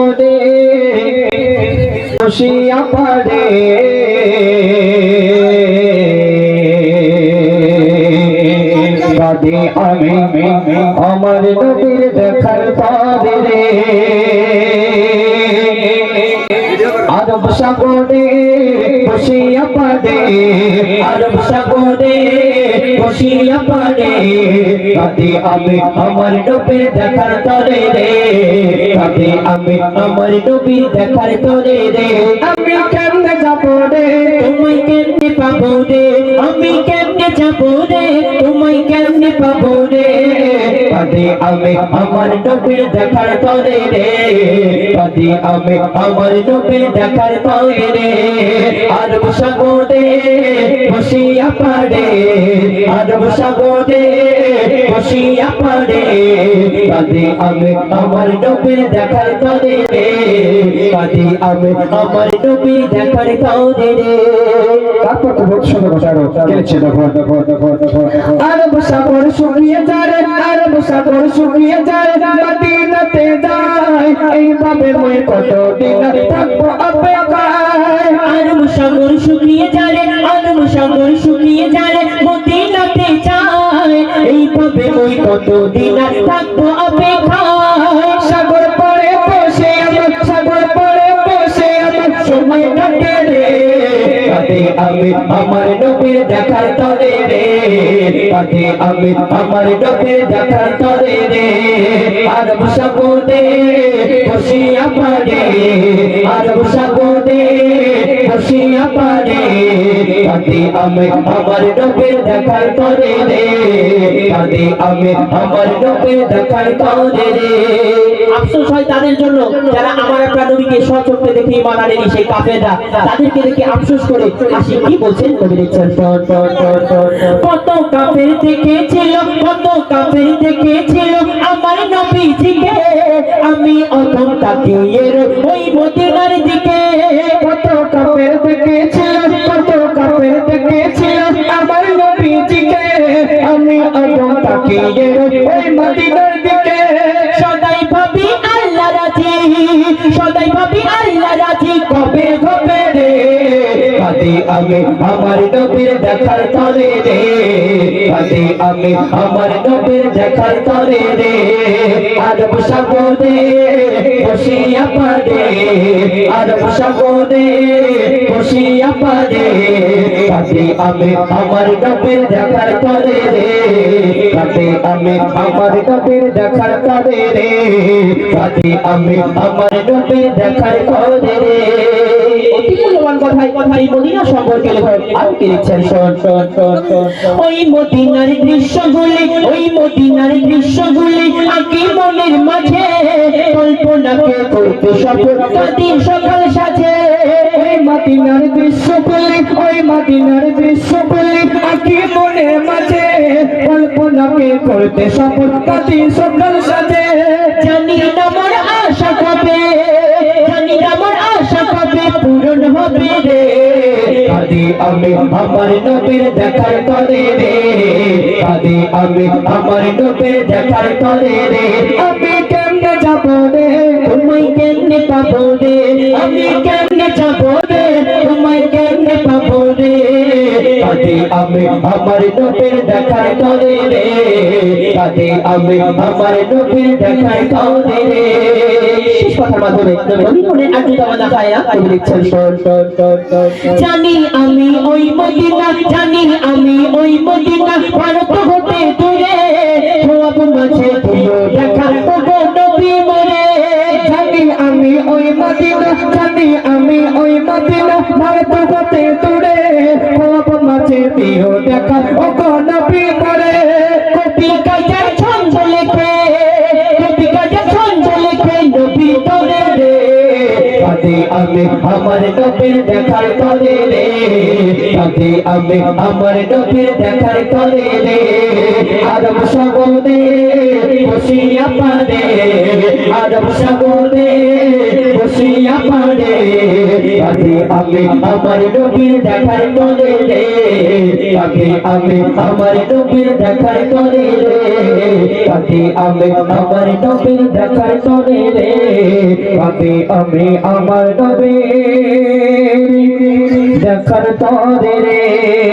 সাগরে বসিয়া পড়ে কাঁদি আমি আমার নবীর দেখার পরে রে আরব সাগরে বসিয়া পড়ে আরব সাগরে বসিয়া পড়ে কাঁদি আমি আমার নবীর দেখার তরে রে কাঁদি আমি আমার নবীর দেখার তরে রে আমি কেমনে যাবো রে তোমায় কেমনে পাবো রে আমি কেমনে যাবো রে তোমায় কেমনে পাবো রে কাঁদি আমি আমার নবীর দেখার তরে রে কাঁদি আমি আমার নবীর দেখার তরে রে আরব সাগরে বসিয়া পড়ে আরব সাগরে বসিয়া পড়ে কাঁদি আমি আমার নবীর দেখার তরে রে কাঁদি আমি আমার নবীর দেখার তরে রে তারপর তো বহুত সুন্দর কথা গেছে দেখো আরব সাগর শুকিয়ে যায় আরব সাগর শুকিয়ে যায় মদিনাতে যায় এইভাবে মই কতদিন থাকবো অপেক্ষায় আরব সাগর শুকিয়ে যায় আরব সাগর শুকিয়ে যায় মদিনাতে যায় এইভাবে মই কতদিন থাকবো অপেক্ষায় সাগর পরে বসে আমার সাগর পরে বসে আমার সময় কাটে রে কাঁদি আমি আমার নবীর দেখার তরে রে কাঁদি আমি আমার নবীর দেখার তরে রে আরব সাগরে বসিয়া পড়ে আরব সাগরে বসিয়া পড়ে কাঁদি আমি আমার নবীর দেখার তরে রে কাঁদি আমি আমার নবীর দেখার তরে রে আফসোস হয় তাদের জন্য যারা আমার আপনার নবীকে স্বচক্ষে দেখে ঈমান আনেনি সেই কাফেররা তাদেরকে দেখে আফসোস করে আসি কি বলছেন নবী দেখছেন কত কাফের দেখেছিল কত কাফের দেখেছিল আমার নবীজিকে আমি অধম তাকিয়ে ওই মদিনার দিকে কত কাফের দেখেছিল কত কাফের দেখেছিল আমার নবীজিকে আমি অধম তাকিয়ে ওই মদিনার দিকে সদাই ভাবি আল্লাহ রাজি সদাই ভাবি আল্লাহ রাজি কবে হবে রে কাঁদি আমি আমার নবীর দেখার তরে রে কাঁদি আমি আমার নবীর দেখার তরে রে আরব সাগরে বসিয়া পড়ে আরব সাগরে বসিয়া পড়ে কাঁদি আমি আমার নবীর দেখার তরে রে কাঁদি আমি আমার নবীর দেখার তরে রে কাঁদি আমি আমার নবীর দেখার তরে রে অতি মূল্যবান কথাই মদিনা সম্পর্কে লেখক আর কি লিখছেন ওই মদিনার দৃশ্যগুলি ওই মদিনার দৃশ্যগুলি আঁকি মনের মাঝে কল্পনাকে করতে সফল কাঁদি সকাল সাজে ওই মদিনার দৃশ্যগুলি ওই মদিনার দৃশ্যগুলি আঁকি মনের মাঝে কল্পনাকে করতে সফল কাঁদি সকাল সাজে জানি না আমার আশা কবে জানি না আমার আশা কবে পূরণ হবে রে কাঁদি আমি আমার নবীর দেখার তরে রে কাঁদি আমি আমার নবীর দেখার তরে রে আমি কেমনে যাবো রে তোমায় কেমনে পাবো রে আমি কেমনে যাবো রে তোমায় কেমনে পাবো রে কাঁদি আমি আমার নবীর দেখার তরে রে কাঁদি আমি আমার নবীর দেখার তরে রে শেষ কথার মাধ্যমে নবী মনের আকুতি আমাদের দেখায় না তিনি লিখছেন জানি আমি ওই মদিনা জানি আমি ওই মদিনা ভারত হতে দূরে খোয়াব মাঝে তুলো দেখা ওগো নবী মরে জানি আমি ওই মদিনা জানি আমি ওই মদিনা ভারত হতে দূরে খোয়াব মাঝে তুলো দেখা ওগো নবী মরে কবি কাজা ছন্দ লেখে কবি কাজা ছন্দ লেখে নবী তোরে রে কাঁদি আমি আমার নবীর দেখার তরে রে কাঁদি আমি আমার নবীর দেখার তরে রে আরব সাগরে বসিয়া পড়ে আরব সাগরে বসিয়া পড়ে কাঁদি আমি আমার নবীর দেখার তরে রে কাঁদি আমি আমার নবীর দেখার তরে রে কাঁদি আমি আমার নবীর দেখার তরে রে কাঁদি আমি আমার নবীর দেখার তরে রে